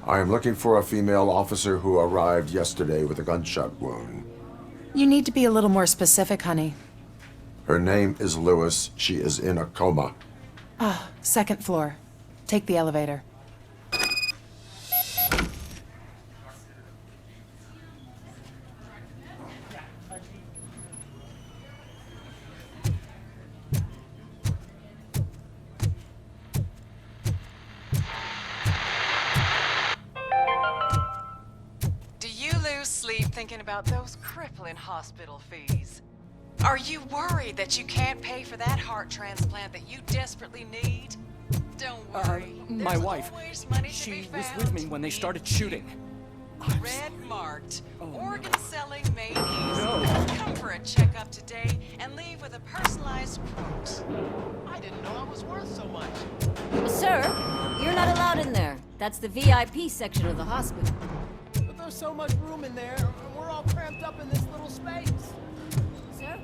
I am looking for a female officer who arrived yesterday with a gunshot wound. You need to be a little more specific, honey. Her name is Lewis. She is in a coma. Ah, second floor. Take the elevator. Do you lose sleep thinking about those crippling hospital fees? Are you worried that you can't pay for that heart transplant that you desperately need? Don't worry. My There's wife, always money to she be was found with me when they started shooting. Red marked. Oh, Organ selling made easy. No. Come for a checkup today and leave with a personalized quote. I didn't know I was worth so much. Sir, you're not allowed in there. That's the VIP section of the hospital. But there's so much room in there, and we're all cramped up in this little space. Sir?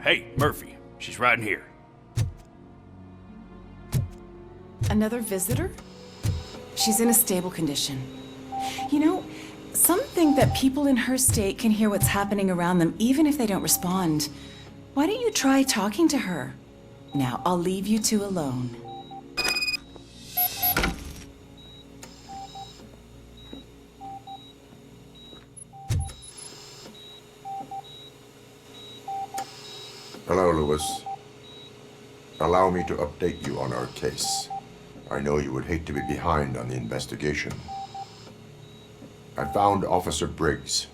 Hey, Murphy. She's right in here. Another visitor? She's in a stable condition. You know, some think that people in her state can hear what's happening around them even if they don't respond. Why don't you try talking to her? Now, I'll leave you two alone. Hello, Lewis. Allow me to update you on our case. I know you would hate to be behind on the investigation. I found Officer Briggs.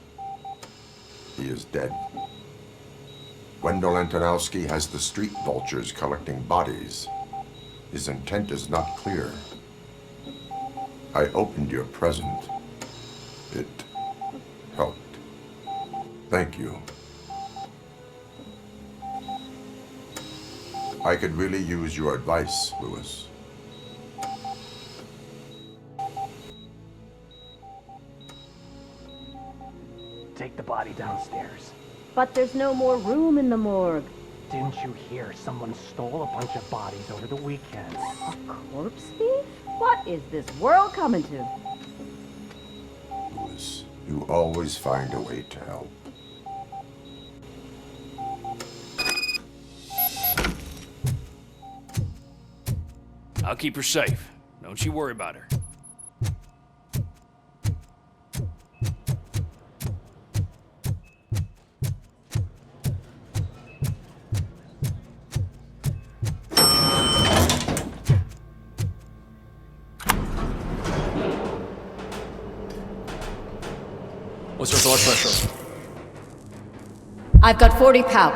He is dead. Wendell Antonowski has the street vultures collecting bodies. His intent is not clear. I opened your present. It helped. Thank you. I could really use your advice, Lewis. Take the body downstairs. But there's no more room in the morgue. Didn't you hear someone stole a bunch of bodies over the weekend? A corpse thief? What is this world coming to? Lewis, you always find a way to help. I'll keep her safe. Don't you worry about her. What's her blood pressure? I've got 40 pow.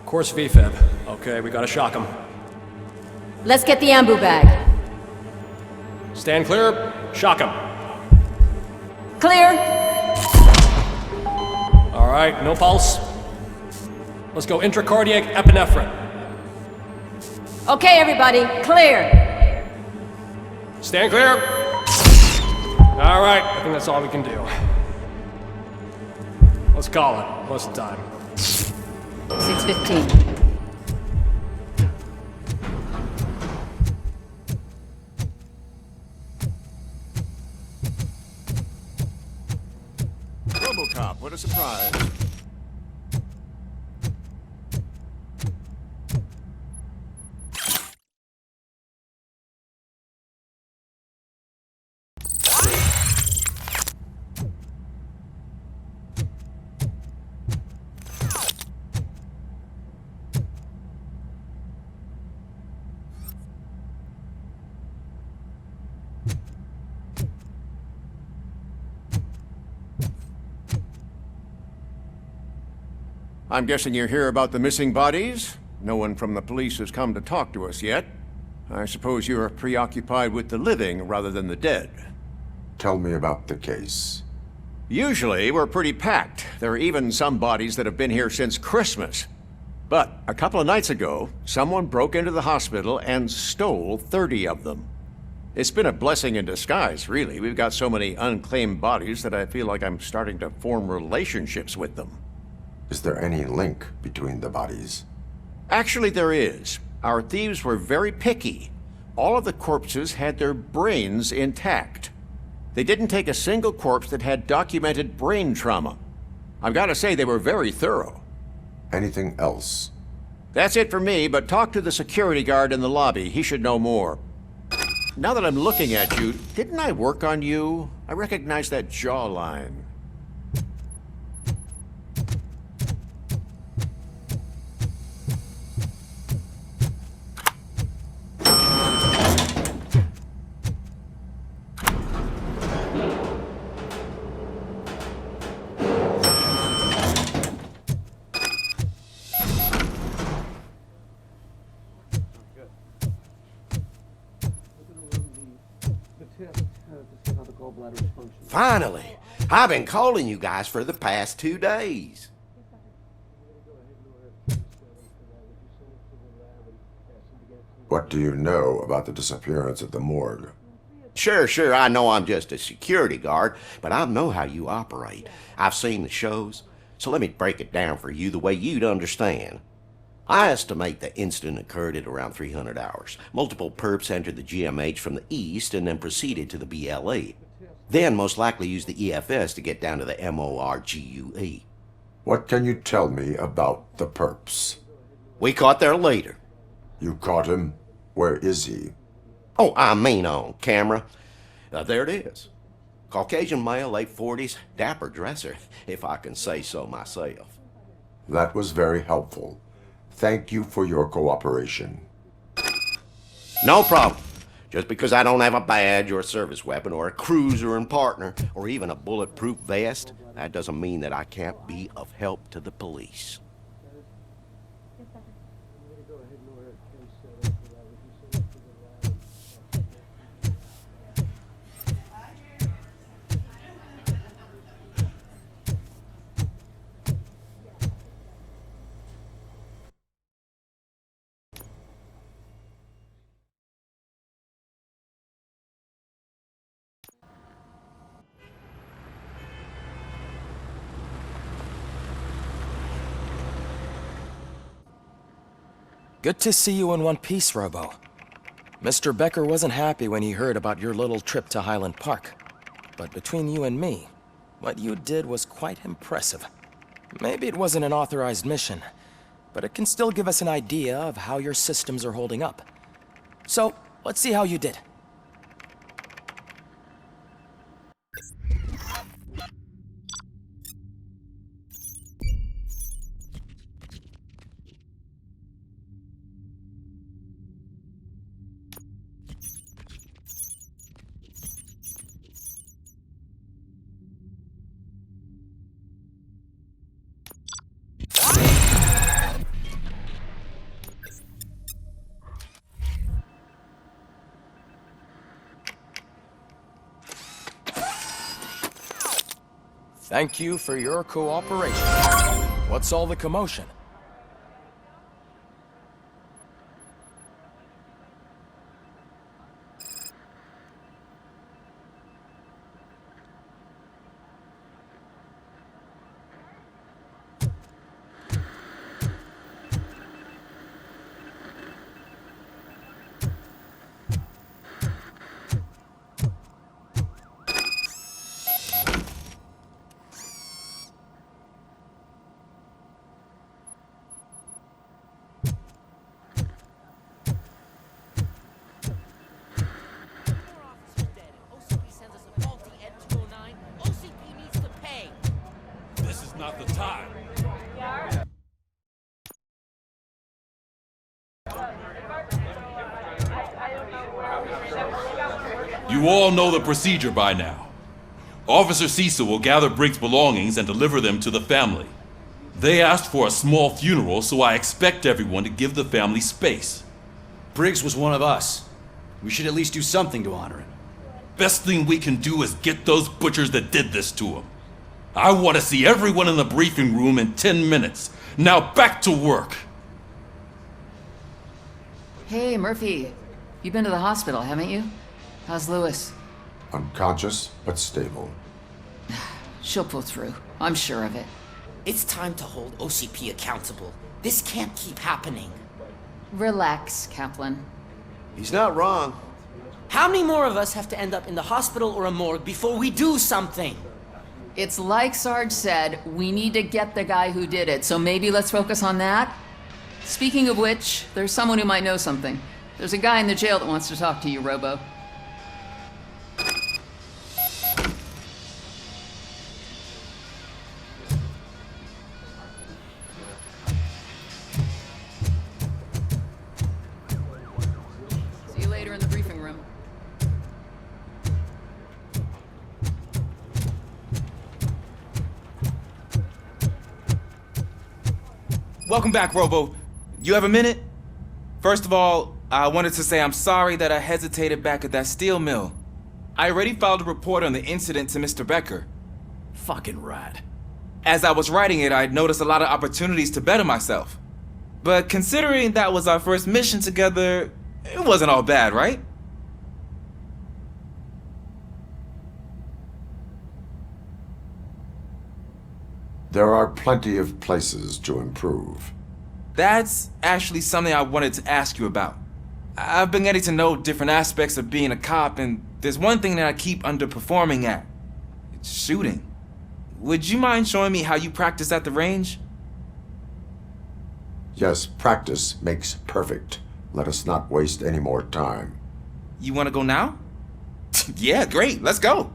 Course VFib. Okay, we gotta shock him. Let's get the ambu bag. Stand clear, shock him. Clear. All right, no pulse. Let's go intracardiac epinephrine. Okay, everybody, clear. Stand clear. All right, I think that's all we can do. Let's call it. What's the time? 6:15. Robocop, what a surprise. I'm guessing you're here about the missing bodies? No one from the police has come to talk to us yet. I suppose you're preoccupied with the living rather than the dead. Tell me about the case. Usually, we're pretty packed. There are even some bodies that have been here since Christmas. But a couple of nights ago, someone broke into the hospital and stole 30 of them. It's been a blessing in disguise, really. We've got so many unclaimed bodies that I feel like I'm starting to form relationships with them. Is there any link between the bodies? Actually, there is. Our thieves were very picky. All of the corpses had their brains intact. They didn't take a single corpse that had documented brain trauma. I've got to say, they were very thorough. Anything else? That's it for me, but talk to the security guard in the lobby. He should know more. Now that I'm looking at you, didn't I work on you? I recognize that jawline. Finally! I've been calling you guys for the past 2 days. What do you know about the disappearance at the morgue? Sure, I know I'm just a security guard, but I know how you operate. I've seen the shows, so let me break it down for you the way you'd understand. I estimate the incident occurred at around 300 hours. Multiple perps entered the GMH from the east and then proceeded to the BLE. Then most likely used the EFS to get down to the MORGUE. What can you tell me about the perps? We caught their leader. You caught him? Where is he? Oh, I mean on camera. There it is. Caucasian male, late 40s, dapper dresser, if I can say so myself. That was very helpful. Thank you for your cooperation. No problem. Just because I don't have a badge or a service weapon or a cruiser and partner or even a bulletproof vest, that doesn't mean that I can't be of help to the police. Good to see you in one piece, Robo. Mr. Becker wasn't happy when he heard about your little trip to Highland Park. But between you and me, what you did was quite impressive. Maybe it wasn't an authorized mission, but it can still give us an idea of how your systems are holding up. So, let's see how you did. Thank you for your cooperation. What's all the commotion? Not the time. You all know the procedure by now. Officer Cecil will gather Briggs' belongings and deliver them to the family. They asked for a small funeral, so I expect everyone to give the family space. Briggs was one of us. We should at least do something to honor him. Best thing we can do is get those butchers that did this to him. I want to see everyone in the briefing room in 10 minutes. Now back to work. Hey, Murphy. You've been to the hospital, haven't you? How's Lewis? Unconscious, but stable. She'll pull through. I'm sure of it. It's time to hold OCP accountable. This can't keep happening. Relax, Kaplan. He's not wrong. How many more of us have to end up in the hospital or a morgue before we do something? It's like Sarge said, we need to get the guy who did it, so maybe let's focus on that? Speaking of which, there's someone who might know something. There's a guy in the jail that wants to talk to you, Robo. See you later in the briefing room. Welcome back, Robo. You have a minute? First of all, I wanted to say I'm sorry that I hesitated back at that steel mill. I already filed a report on the incident to Mr. Becker. Fucking rad. As I was writing it, I noticed a lot of opportunities to better myself. But considering that was our first mission together, it wasn't all bad, right? There are plenty of places to improve. That's actually something I wanted to ask you about. I've been getting to know different aspects of being a cop, and there's one thing that I keep underperforming at. It's shooting. Would you mind showing me how you practice at the range? Yes, practice makes perfect. Let us not waste any more time. You want to go now? Yeah, great, let's go.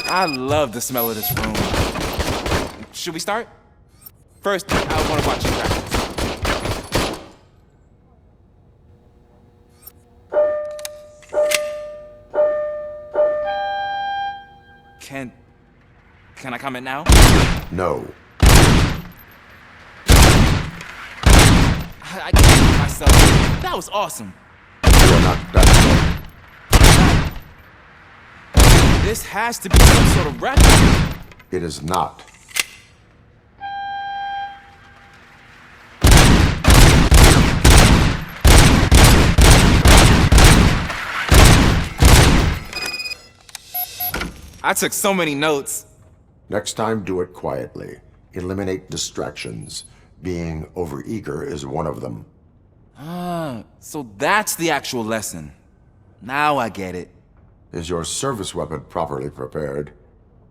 I love the smell of this room. Should we start? First, I want to watch you practice. Can I comment now? No. I can't do myself. That was awesome. You are not that This has to be some sort of record. It is not. I took so many notes. Next time, do it quietly. Eliminate distractions. Being overeager is one of them. So that's the actual lesson. Now I get it. Is your service weapon properly prepared?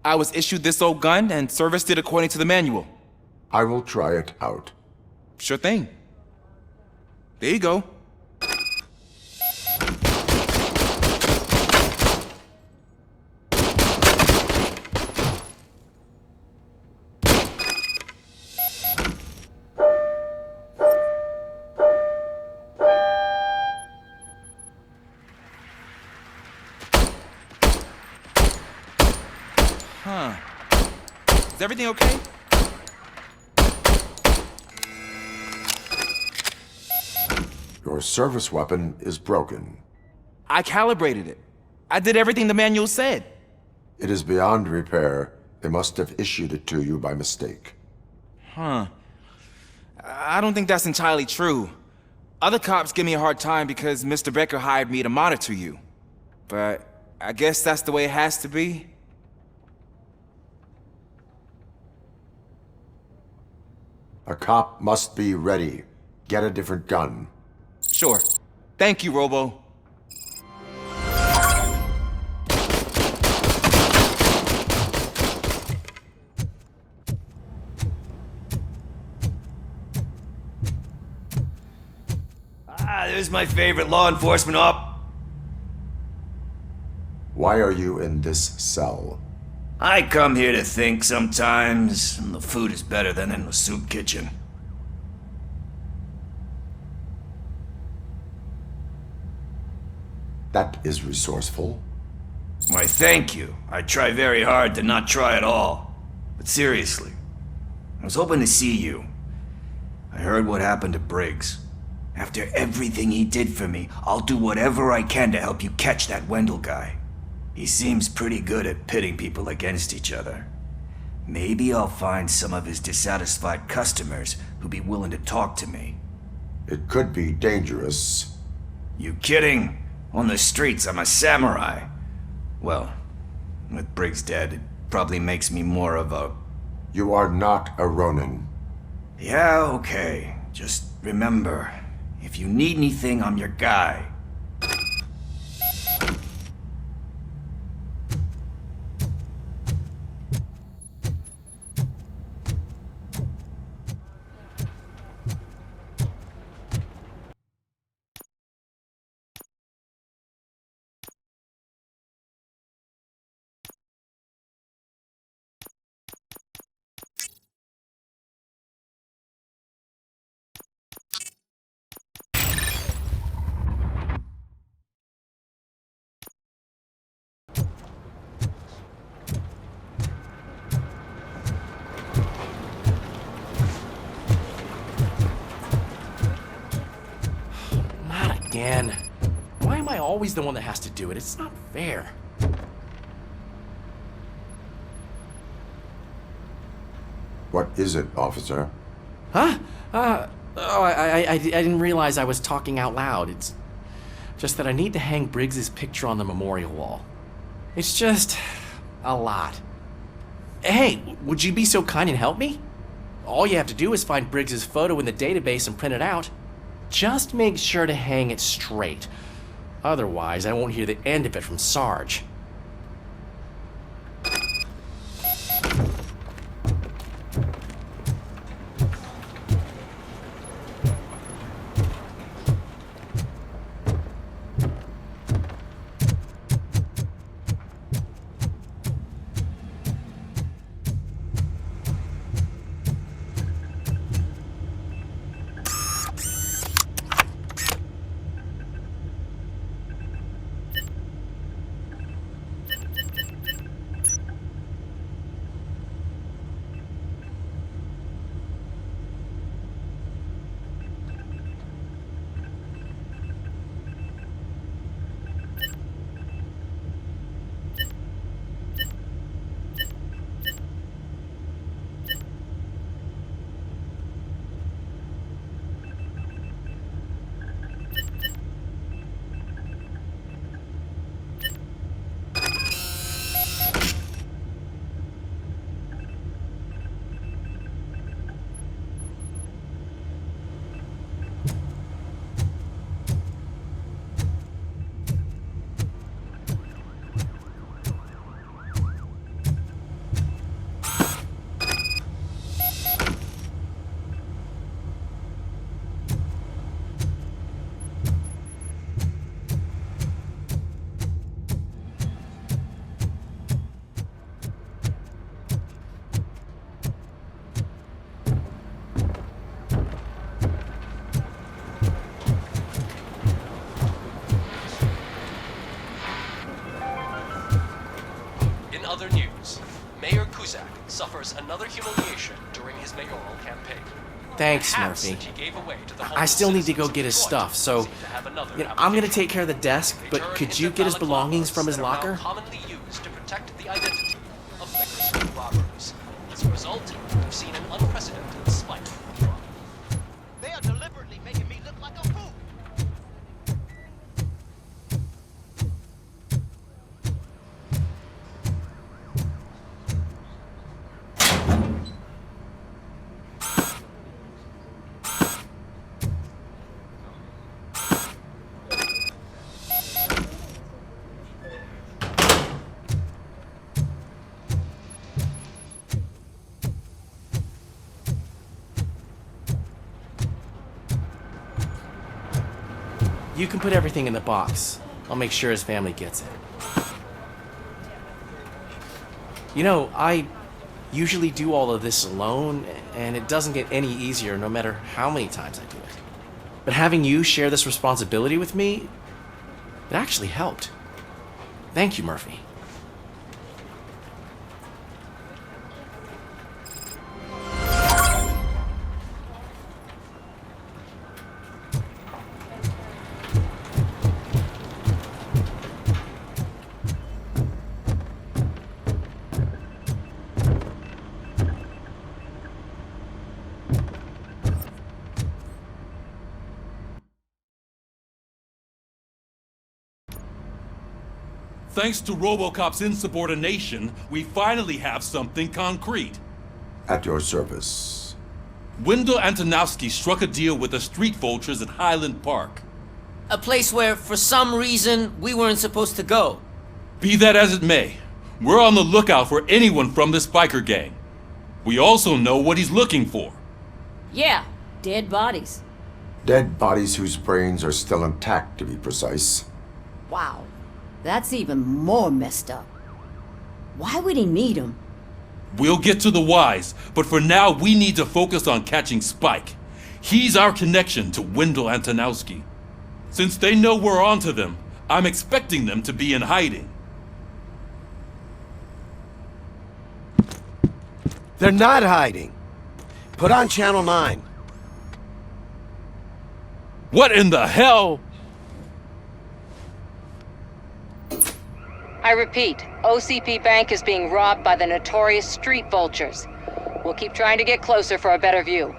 I was issued this old gun and serviced it according to the manual. I will try it out. Sure thing. There you go. Is everything okay? Your service weapon is broken. I calibrated it. I did everything the manual said. It is beyond repair. They must have issued it to you by mistake. I don't think that's entirely true. Other cops give me a hard time because Mr. Becker hired me to monitor you. But I guess that's the way it has to be. A cop must be ready. Get a different gun. Sure. Thank you, Robo. There's my favorite law enforcement op. Why are you in this cell? I come here to think sometimes, and the food is better than in the soup kitchen. That is resourceful. Why, thank you. I try very hard to not try at all. But seriously, I was hoping to see you. I heard what happened to Briggs. After everything he did for me, I'll do whatever I can to help you catch that Wendell guy. He seems pretty good at pitting people against each other. Maybe I'll find some of his dissatisfied customers who'd be willing to talk to me. It could be dangerous. You kidding? On the streets, I'm a samurai. Well, with Briggs dead, it probably makes me more of a... You are not a Ronin. Yeah, okay. Just remember, if you need anything, I'm your guy. Again. Why am I always the one that has to do it? It's not fair. What is it, officer? Huh? I didn't realize I was talking out loud. It's just that I need to hang Briggs's picture on the memorial wall. It's just a lot. Hey, would you be so kind and help me? All you have to do is find Briggs's photo in the database and print it out. Just make sure to hang it straight. Otherwise, I won't hear the end of it from Sarge. Suffers another humiliation during his mayoral campaign. Thanks, Murphy. I still need to go get his stuff, so I'm gonna take care of the desk, but could you get his belongings from his locker? Commonly used to protect the identity of liquor robbers. As a result, we've seen an unprecedented spike. They are deliberately making me look like a fool. You can put everything in the box. I'll make sure his family gets it. You know, I usually do all of this alone, and it doesn't get any easier no matter how many times I do it. But having you share this responsibility with me, It actually helped. Thank you, Murphy. Thanks to Robocop's insubordination, we finally have something concrete. At your service. Wendell Antonowski struck a deal with the street vultures at Highland Park. A place where, for some reason, we weren't supposed to go. Be that as it may, we're on the lookout for anyone from this biker gang. We also know what he's looking for. Yeah, dead bodies. Dead bodies whose brains are still intact, to be precise. Wow, that's even more messed up. Why would he need them? We'll get to the whys, but for now we need to focus on catching Spike. He's our connection to Wendell Antonowski. Since they know we're onto them, I'm expecting them to be in hiding. They're not hiding. Put on Channel 9. What in the hell? I repeat, OCP Bank is being robbed by the notorious street vultures. We'll keep trying to get closer for a better view.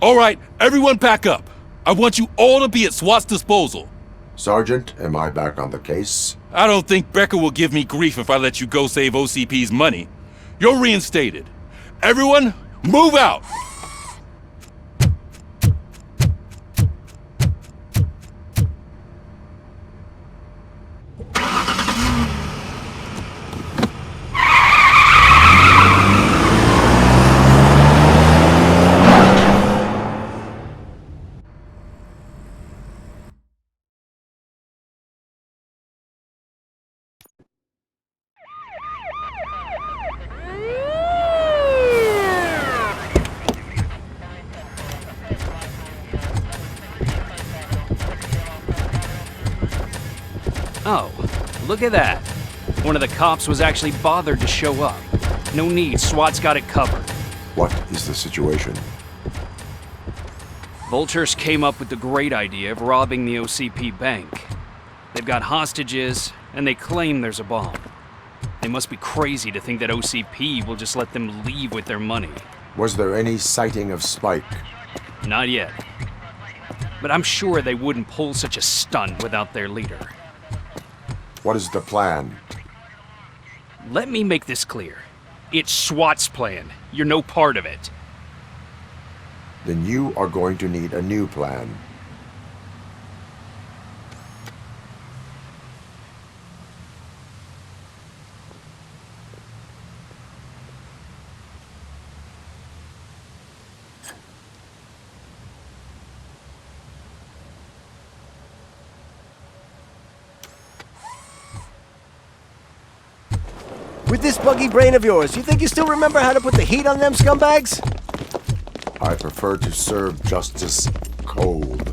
All right, everyone pack up. I want you all to be at SWAT's disposal. Sergeant, am I back on the case? I don't think Becker will give me grief if I let you go save OCP's money. You're reinstated. Everyone, move out! Oh, look at that. One of the cops was actually bothered to show up. No need, SWAT's got it covered. What is the situation? Vultures came up with the great idea of robbing the OCP bank. They've got hostages, and they claim there's a bomb. They must be crazy to think that OCP will just let them leave with their money. Was there any sighting of Spike? Not yet. But I'm sure they wouldn't pull such a stunt without their leader. What is the plan? Let me make this clear. It's SWAT's plan. You're no part of it. Then you are going to need a new plan. With this buggy brain of yours, you think you still remember how to put the heat on them scumbags? I prefer to serve justice cold.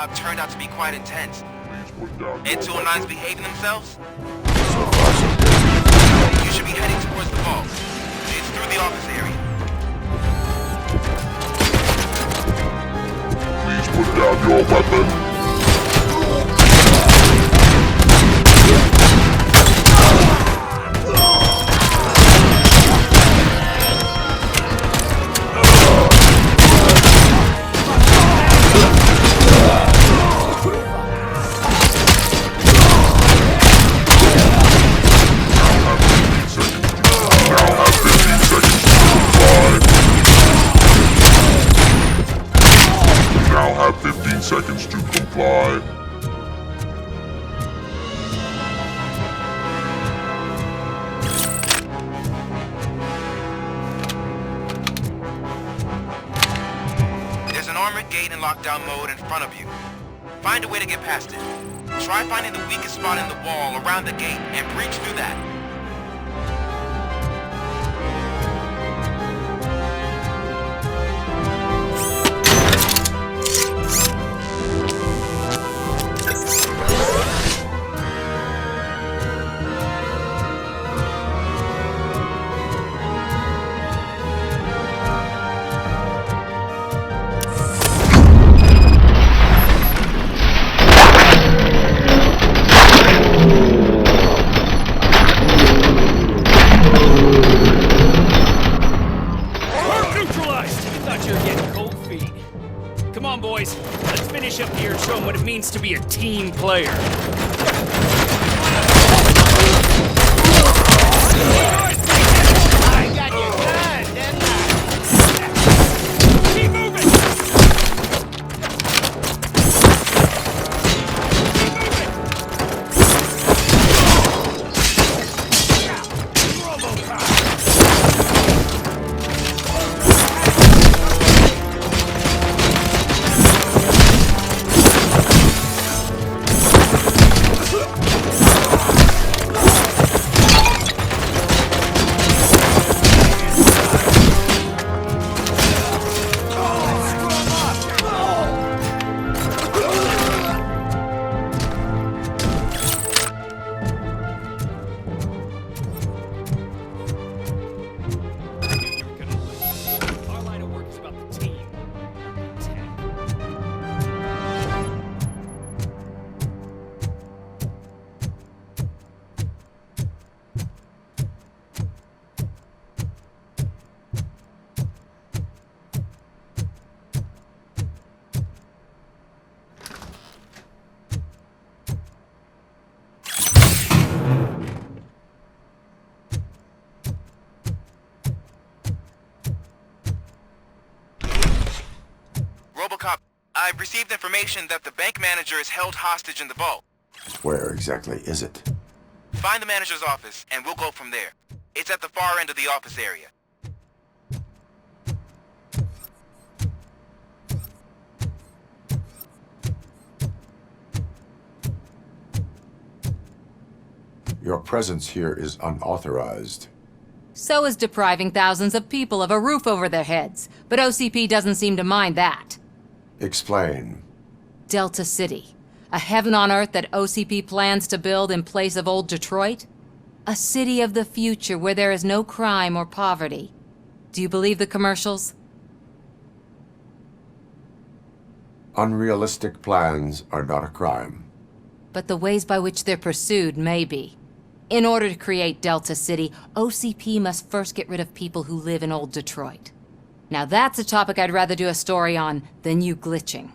job turned out to be quite intense. And 209's behaving themselves? You should be heading towards the vault. It's through the office area. Please put down your weapon. Seconds to comply. There's an armored gate in lockdown mode in front of you. Find a way to get past it. Try finding the weakest spot in the wall around the gate and breach through that. To be a team player. Robocop, I've received information that the bank manager is held hostage in the vault. Where exactly is it? Find the manager's office, and we'll go from there. It's at the far end of the office area. Your presence here is unauthorized. So is depriving thousands of people of a roof over their heads. But OCP doesn't seem to mind that. Explain. Delta City. A heaven on earth that OCP plans to build in place of old Detroit? A city of the future where there is no crime or poverty. Do you believe the commercials? Unrealistic plans are not a crime. But the ways by which they're pursued may be. In order to create Delta City, OCP must first get rid of people who live in old Detroit. Now that's a topic I'd rather do a story on than you glitching.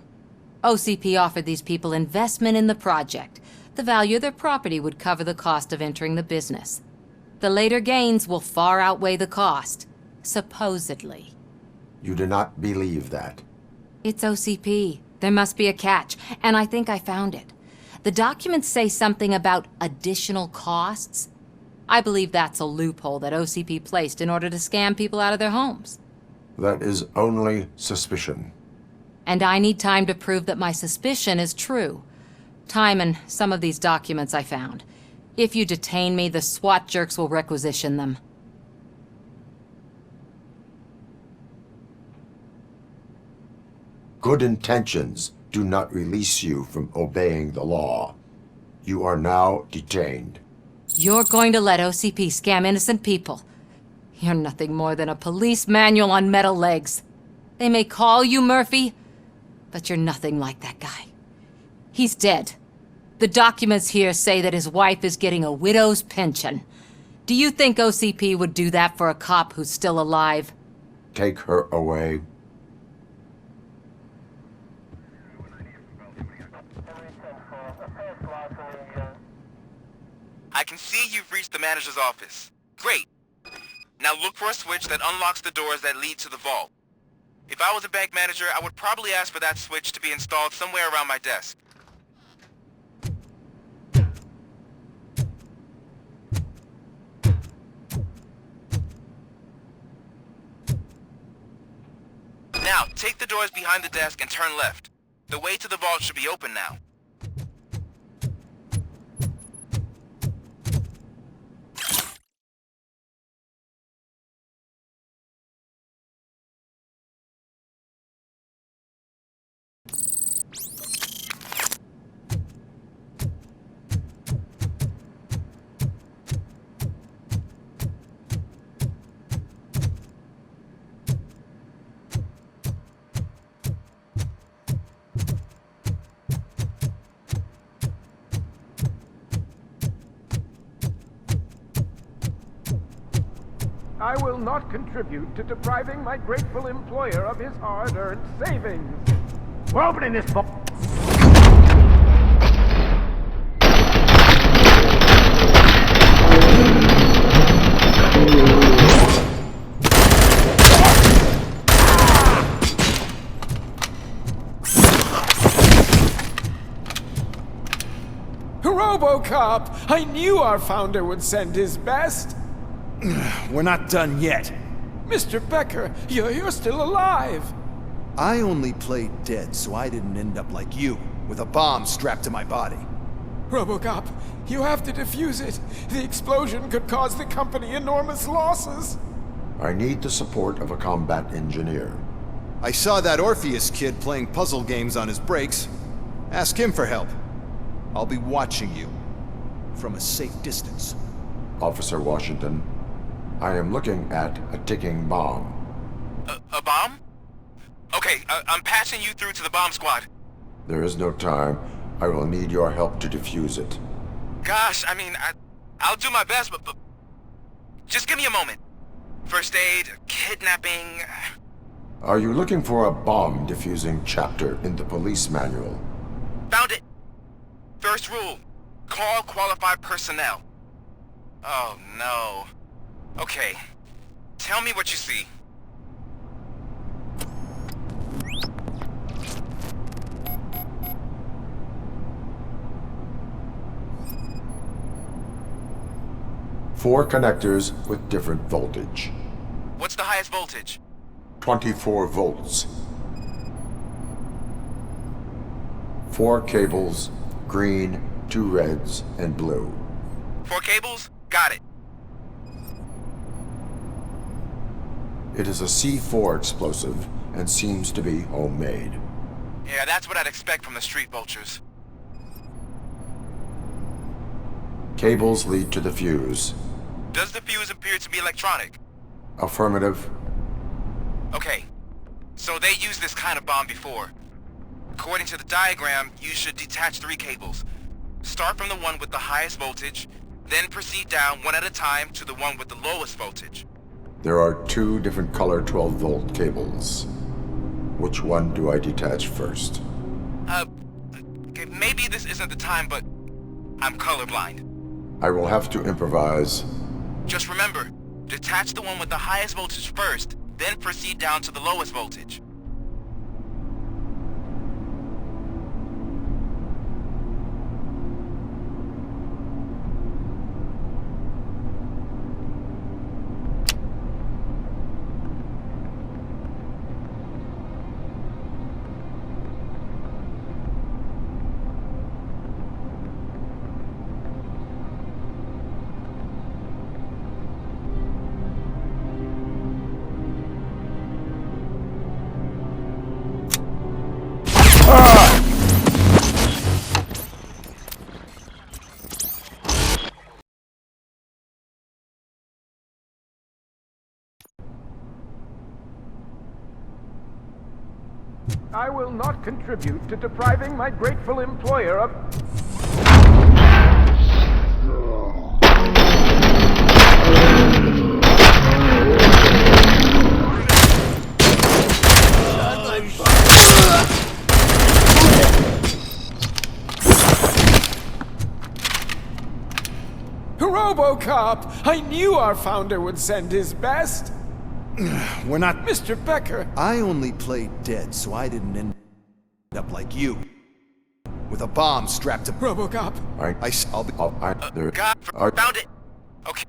OCP offered these people investment in the project. The value of their property would cover the cost of entering the business. The later gains will far outweigh the cost, supposedly. You do not believe that. It's OCP. There must be a catch, and I think I found it. The documents say something about additional costs. I believe that's a loophole that OCP placed in order to scam people out of their homes. That is only suspicion. And I need time to prove that my suspicion is true. Time and some of these documents I found. If you detain me, the SWAT jerks will requisition them. Good intentions do not release you from obeying the law. You are now detained. You're going to let OCP scam innocent people. You're nothing more than a police manual on metal legs. They may call you Murphy, but you're nothing like that guy. He's dead. The documents here say that his wife is getting a widow's pension. Do you think OCP would do that for a cop who's still alive? Take her away. I can see you've reached the manager's office. Great. Now look for a switch that unlocks the doors that lead to the vault. If I was a bank manager, I would probably ask for that switch to be installed somewhere around my desk. Now, take the doors behind the desk and turn left. The way to the vault should be open now. I will not contribute to depriving my grateful employer of his hard-earned savings. We're opening this book. Robocop! I knew our founder would send his best. We're not done yet. Mr. Becker, you're still alive. I only played dead so I didn't end up like you, with a bomb strapped to my body. Robocop, you have to defuse it. The explosion could cause the company enormous losses. I need the support of a combat engineer. I saw that Orpheus kid playing puzzle games on his breaks. Ask him for help. I'll be watching you from a safe distance. Officer Washington, I am looking at a ticking bomb. A bomb? Okay, I'm passing you through to the bomb squad. There is no time. I will need your help to defuse it. Gosh, I mean, I'll do my best, but just give me a moment. First aid, kidnapping... Are you looking for a bomb defusing chapter in the police manual? Found it! First rule, call qualified personnel. Oh no. Okay, tell me what you see. Four connectors with different voltage. What's the highest voltage? 24 volts. 4 cables, green, 2 reds, and blue. 4 cables? Got it. It is a C4 explosive and seems to be homemade. Yeah, that's what I'd expect from the street vultures. Cables lead to the fuse. Does the fuse appear to be electronic? Affirmative. Okay, so they used this kind of bomb before. According to the diagram, you should detach 3 cables. Start from the one with the highest voltage, then proceed down one at a time to the one with the lowest voltage. There are 2 different color 12-volt cables. Which one do I detach first? Okay, maybe this isn't the time, but I'm colorblind. I will have to improvise. Just remember, detach the one with the highest voltage first, then proceed down to the lowest voltage. I will not contribute to depriving my grateful employer of... Robocop! I knew our founder would send his best! We're not... Mr. Becker! I only played dead, so I didn't end up like you. With a bomb strapped to... Robocop! I'll be... Found it! Okay.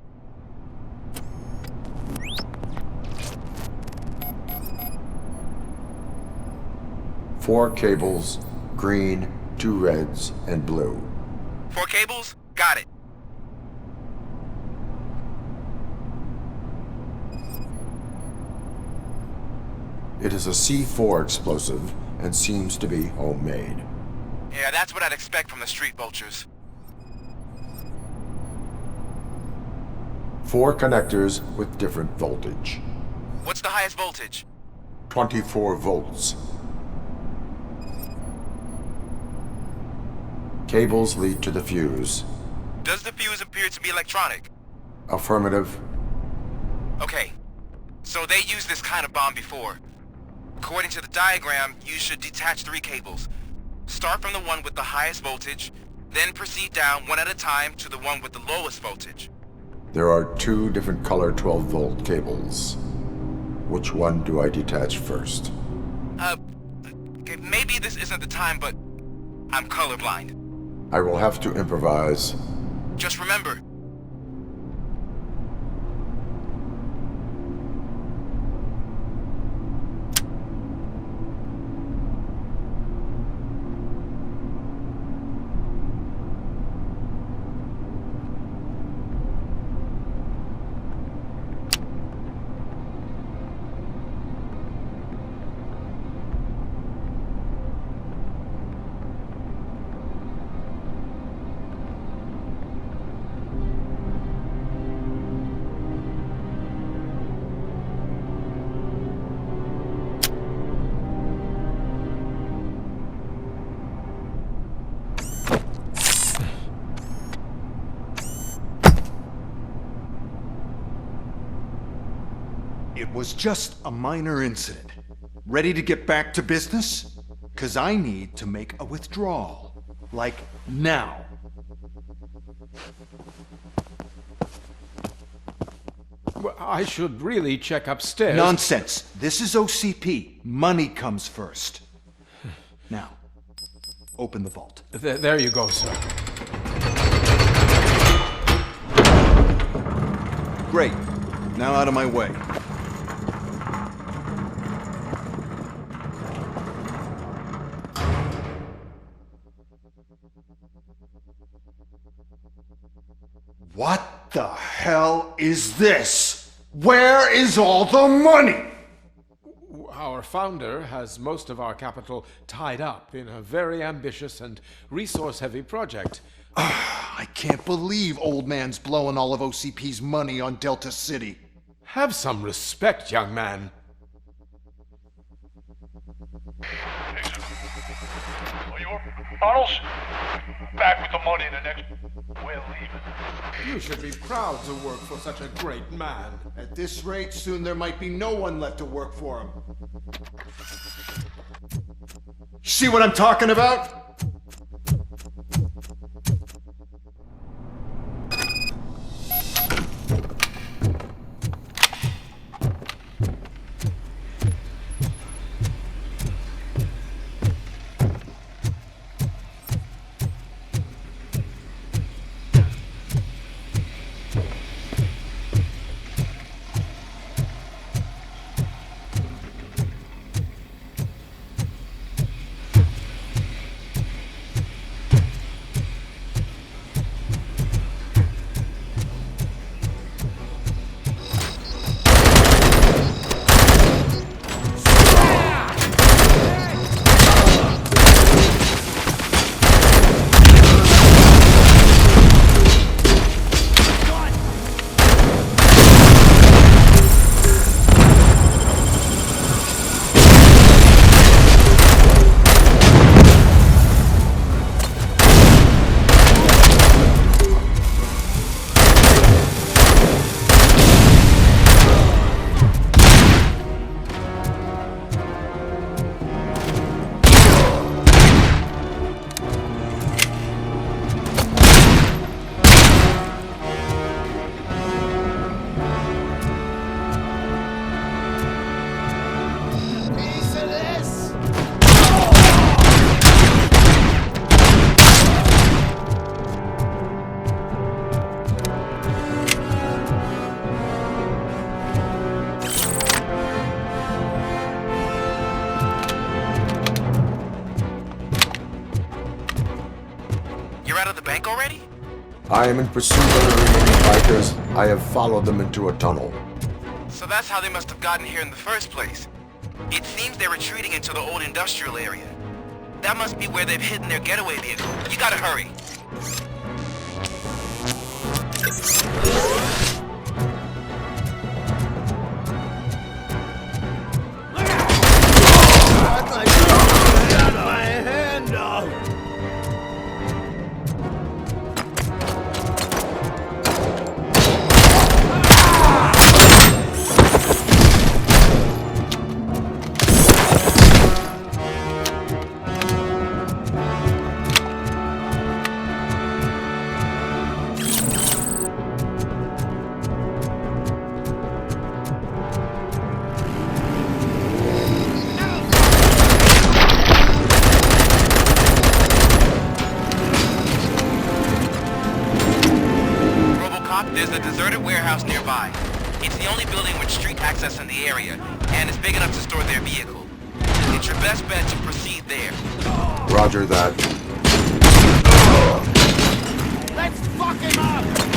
Four cables, green, 2 reds, and blue. 4 cables? Got it. It is a C4 explosive and seems to be homemade. Yeah, that's what I'd expect from the street vultures. 4 connectors with different voltage. What's the highest voltage? 24 volts. Cables lead to the fuse. Does the fuse appear to be electronic? Affirmative. Okay, so they used this kind of bomb before. According to the diagram, you should detach 3 cables. Start from the one with the highest voltage, then proceed down one at a time to the one with the lowest voltage. There are 2 different color 12-volt cables. Which one do I detach first? Okay, maybe this isn't the time, but I'm colorblind. I will have to improvise. Just remember, It was just a minor incident. Ready to get back to business? 'Cause I need to make a withdrawal. Like, now. Well, I should really check upstairs. Nonsense. This is OCP. Money comes first. Now, open the vault. There you go, sir. Great. Now out of my way. What the hell is this? Where is all the money? Our founder has most of our capital tied up in a very ambitious and resource-heavy project. I can't believe old man's blowing all of OCP's money on Delta City. Have some respect, young man. Arnold's back with the money in the next... We're leaving. You should be proud to work for such a great man. At this rate, soon there might be no one left to work for him. See what I'm talking about? I am in pursuit of the remaining bikers. I have followed them into a tunnel. So that's how they must have gotten here in the first place. It seems they're retreating into the old industrial area. That must be where they've hidden their getaway vehicle. You gotta hurry. There's a deserted warehouse nearby. It's the only building with street access in the area, and it's big enough to store their vehicle. It's your best bet to proceed there. Roger that. Let's fuck him up!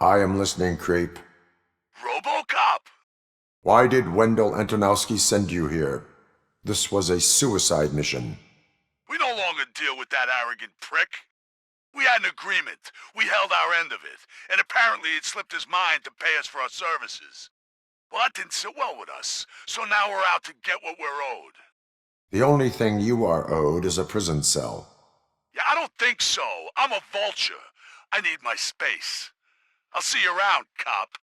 I am listening, Creep. Robocop! Why did Wendell Antonowski send you here? This was a suicide mission. We no longer deal with that arrogant prick. We had an agreement. We held our end of it, and apparently it slipped his mind to pay us for our services. Well, that didn't sit well with us, so now we're out to get what we're owed. The only thing you are owed is a prison cell. Yeah, I don't think so. I'm a vulture. I need my space. I'll see you around, cop.